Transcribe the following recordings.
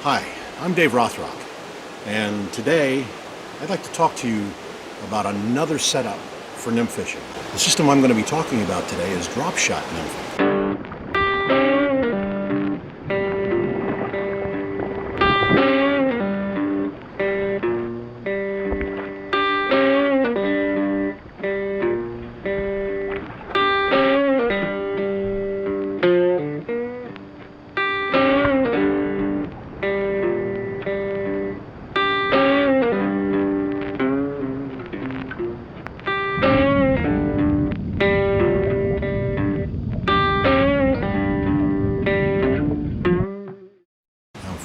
Hi, I'm Dave Rothrock, and today I'd like to talk to you about another setup for nymph fishing. The system I'm going to be talking about today is drop shot nymphing.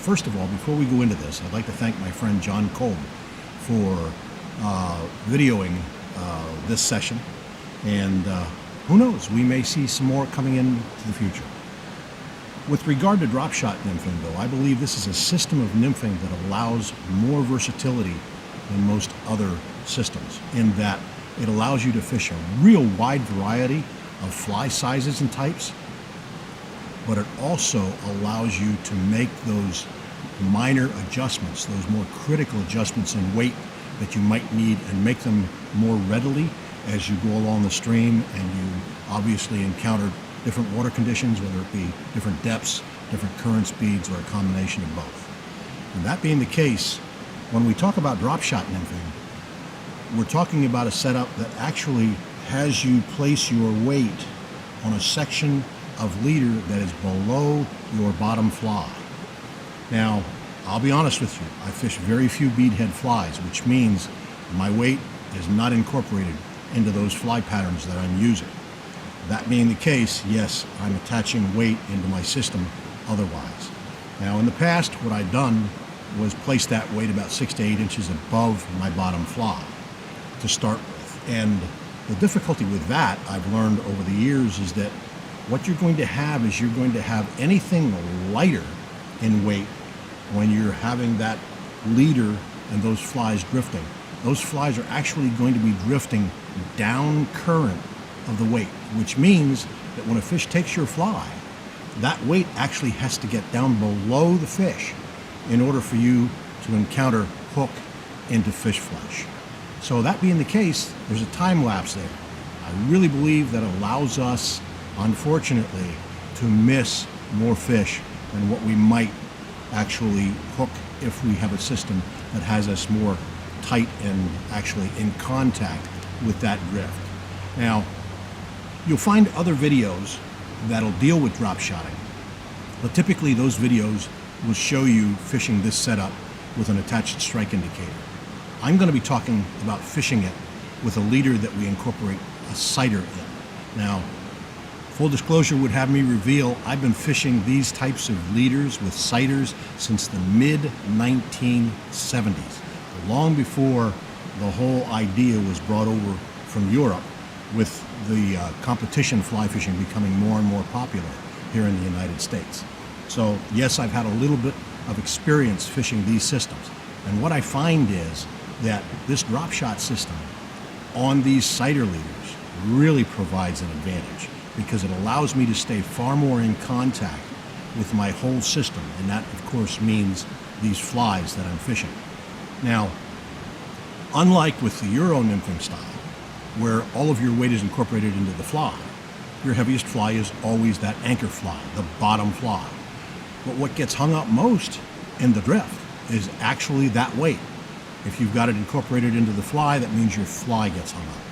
First of all, before we go into this, I'd like to thank my friend John Kolb for videoing this session, and who knows, we may see some more coming into the future. With regard to drop shot nymphing, though, I believe this is a system of nymphing that allows more versatility than most other systems, in that it allows you to fish a real wide variety of fly sizes and types, but it also allows you to make those minor adjustments, those more critical adjustments in weight that you might need, and make them more readily as you go along the stream and you obviously encounter different water conditions, whether it be different depths, different current speeds, or a combination of both. And that being the case, when we talk about drop shot nymphing, we're talking about a setup that actually has you place your weight on a section of leader that is below your bottom fly. Now, I'll be honest with you, I fish very few beadhead flies, which means my weight is not incorporated into those fly patterns that I'm using. That being the case, yes, I'm attaching weight into my system otherwise. Now, in the past, what I'd done was place that weight about 6 to 8 inches above my bottom fly to start with. And the difficulty with that, I've learned over the years, is that what you're going to have is you're going to have anything lighter in weight when you're having that leader and those flies drifting. Those flies are actually going to be drifting down current of the weight, which means that when a fish takes your fly, that weight actually has to get down below the fish in order for you to encounter hook into fish flesh. So that being the case, there's a time lapse there. I really believe that allows us, unfortunately, to miss more fish than what we might actually hook if we have a system that has us more tight and actually in contact with that drift. Now, you'll find other videos that'll deal with drop shotting, but typically those videos will show you fishing this setup with an attached strike indicator. I'm going to be talking about fishing it with a leader that we incorporate a sighter in. Now, full disclosure would have me reveal I've been fishing these types of leaders with sighters since the mid-1970s, long before the whole idea was brought over from Europe, with the competition fly fishing becoming more and more popular here in the United States. So yes, I've had a little bit of experience fishing these systems, and what I find is that this drop shot system on these sighter leaders really provides an advantage, because it allows me to stay far more in contact with my whole system, and that of course means these flies that I'm fishing. Now, unlike with the Euro nymphing style, where all of your weight is incorporated into the fly, your heaviest fly is always that anchor fly, the bottom fly. But what gets hung up most in the drift is actually that weight. If you've got it incorporated into the fly, that means your fly gets hung up.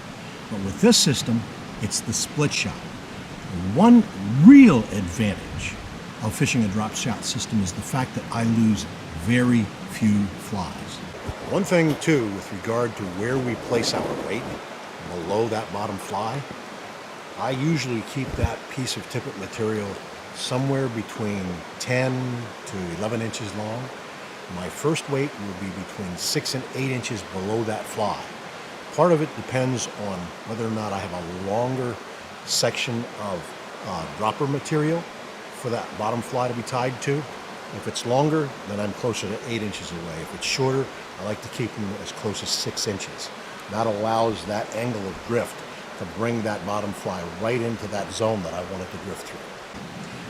But with this system, it's the split shot. One real advantage of fishing a drop shot system is the fact that I lose very few flies. One thing too, with regard to where we place our weight below that bottom fly, I usually keep that piece of tippet material somewhere between 10 to 11 inches long. My first weight will be between 6 and 8 inches below that fly. Part of it depends on whether or not I have a longer section of dropper material for that bottom fly to be tied to. If it's longer, then I'm closer to 8 inches away. If it's shorter, I like to keep them as close as 6 inches. That allows that angle of drift to bring that bottom fly right into that zone that I want it to drift through.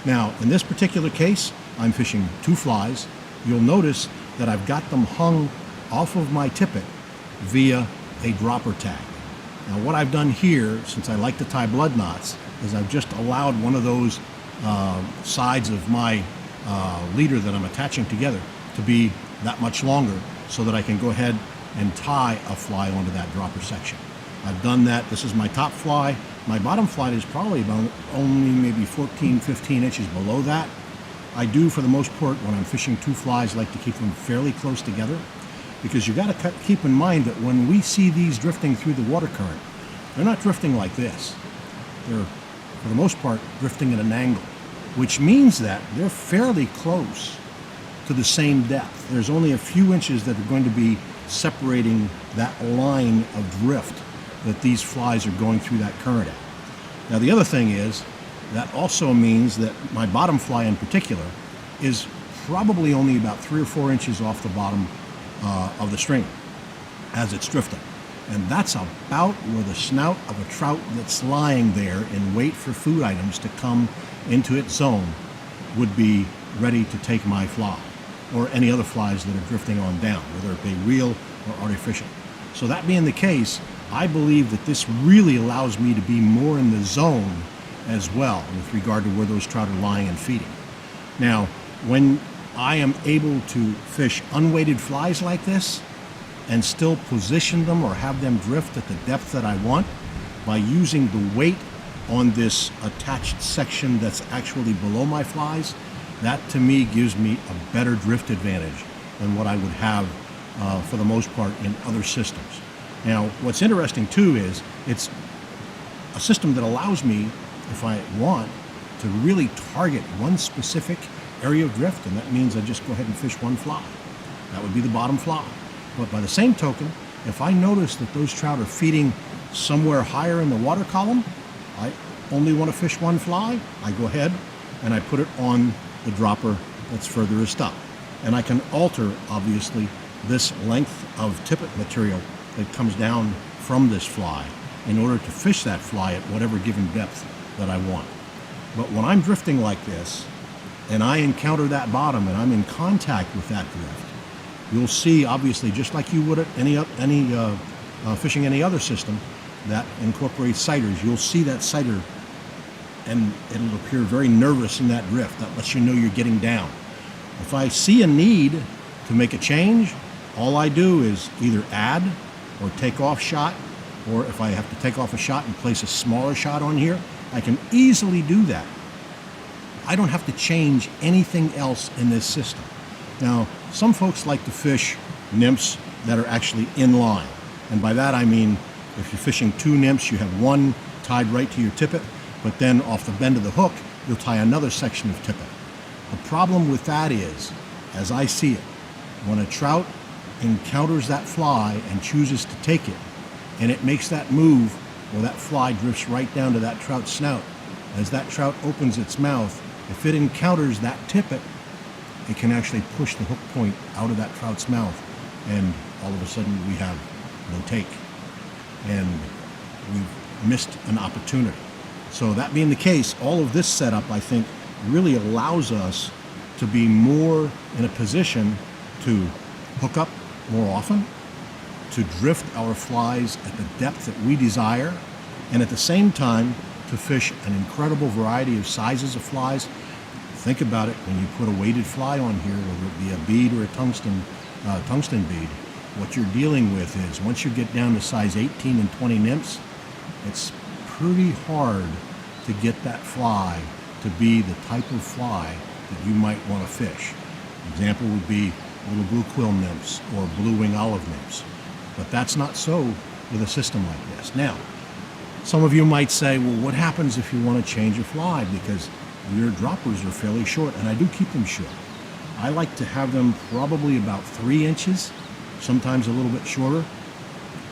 Now, in this particular case, I'm fishing 2 flies you'll notice that I've got them hung off of my tippet via a dropper tag. Now what I've done here, since I like to tie blood knots, is I've just allowed one of those sides of my leader that I'm attaching together to be that much longer so that I can go ahead and tie a fly onto that dropper section. I've done that. This is my top fly. My bottom fly is probably about only maybe 14, 15 inches below that. I do, for the most part, when I'm fishing two flies, like to keep them fairly close together, because you got to keep in mind that when we see these drifting through the water current, they're not drifting like this. They're, for the most part, drifting at an angle, which means that they're fairly close to the same depth. There's only a few inches that are going to be separating that line of drift that these flies are going through that current at. Now the other thing is, that also means that my bottom fly in particular is probably only about 3 or 4 inches off the bottom of the string as it's drifting. And that's about where the snout of a trout that's lying there in wait for food items to come into its zone would be ready to take my fly, or any other flies that are drifting on down, whether it be real or artificial. So that being the case, I believe that this really allows me to be more in the zone as well with regard to where those trout are lying and feeding. Now, when I am able to fish unweighted flies like this and still position them or have them drift at the depth that I want by using the weight on this attached section that's actually below my flies, that to me gives me a better drift advantage than what I would have for the most part in other systems. Now, what's interesting too is it's a system that allows me, if I want, to really target one specific area of drift, and that means I just go ahead and fish one fly. That would be the bottom fly. But by the same token, if I notice that those trout are feeding somewhere higher in the water column, I only want to fish one fly, I go ahead and I put it on the dropper that's furthest up. And I can alter, obviously, this length of tippet material that comes down from this fly in order to fish that fly at whatever given depth that I want. But when I'm drifting like this, and I encounter that bottom and I'm in contact with that drift, you'll see, obviously, just like you would at fishing any other system that incorporates sighters, you'll see that sighter and it'll appear very nervous in that drift. That lets you know you're getting down. If I see a need to make a change, all I do is either add or take off shot, or if I have to take off a shot and place a smaller shot on here, I can easily do that. I don't have to change anything else in this system. Now, some folks like to fish nymphs that are actually in line. And by that I mean, if you're fishing two nymphs, you have one tied right to your tippet, but then off the bend of the hook, you'll tie another section of tippet. The problem with that is, as I see it, when a trout encounters that fly and chooses to take it, and it makes that move, well, that fly drifts right down to that trout's snout. As that trout opens its mouth, if it encounters that tippet, it can actually push the hook point out of that trout's mouth, and all of a sudden we have no take, and we've missed an opportunity. So that being the case, all of this setup, I think, really allows us to be more in a position to hook up more often, to drift our flies at the depth that we desire, and at the same time to fish an incredible variety of sizes of flies. Think about it, when you put a weighted fly on here, whether it be a bead or a tungsten bead, what you're dealing with is, once you get down to size 18 and 20 nymphs, it's pretty hard to get that fly to be the type of fly that you might want to fish. An example would be little blue quill nymphs or blue wing olive nymphs. But that's not so with a system like this. Now, some of you might say, well, what happens if you want to change a fly? Because your droppers are fairly short, and I do keep them short. I like to have them probably about 3 inches, sometimes a little bit shorter.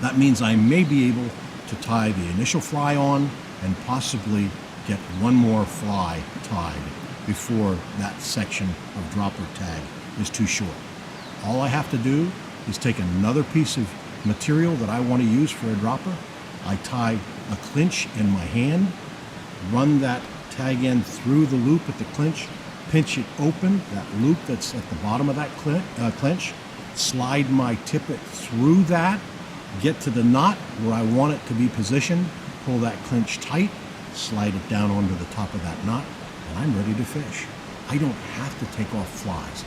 That means I may be able to tie the initial fly on and possibly get one more fly tied before that section of dropper tag is too short. All I have to do is take another piece of material that I want to use for a dropper. I tie a clinch in my hand, run that tag end through the loop at the clinch, pinch it open, that loop that's at the bottom of that clinch, slide my tippet through that, get to the knot where I want it to be positioned, pull that clinch tight, slide it down onto the top of that knot, and I'm ready to fish. I don't have to take off flies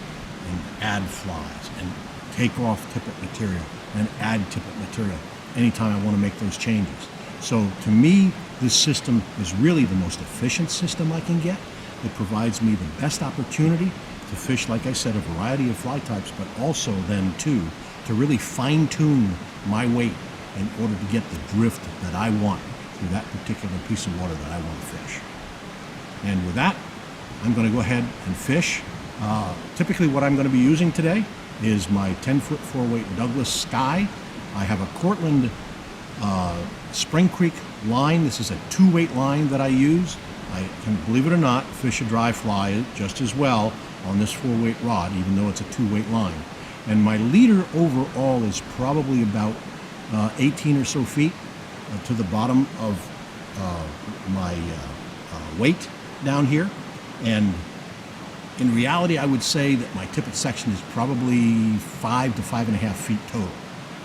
and add flies and take off tippet material and add tippet material anytime I want to make those changes. So to me, this system is really the most efficient system I can get. It provides me the best opportunity to fish, like I said, a variety of fly types, but also then too, to really fine tune my weight in order to get the drift that I want through that particular piece of water that I want to fish. And with that, I'm going to go ahead and fish. Typically what I'm going to be using today is my 10-foot 4-weight Douglas Sky. I have a Cortland Spring Creek line. This is a 2-weight line that I use. I can, believe it or not, fish a dry fly just as well on this 4-weight rod, even though it's a 2-weight line. And my leader overall is probably about 18 or so feet to the bottom of my weight down here. And in reality, I would say that my tippet section is probably 5 to 5.5 feet total.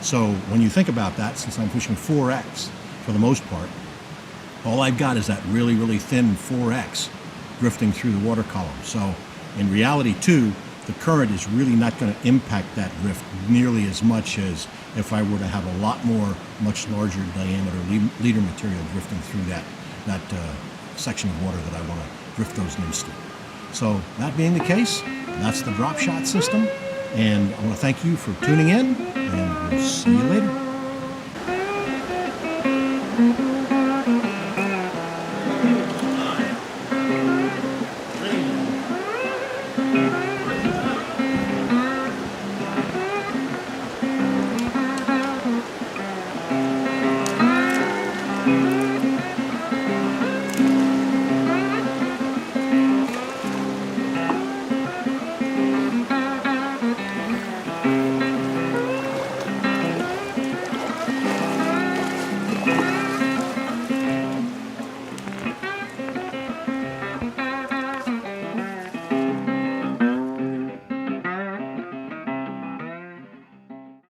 So when you think about that, since I'm fishing 4X for the most part, all I've got is that really, really thin 4X drifting through the water column. So in reality too, the current is really not going to impact that drift nearly as much as if I were to have a lot more, much larger diameter leader material drifting through that section of water that I want to drift those nymphs through. So that being the case, that's the drop shot system. And I want to thank you for tuning in, and we'll see you later.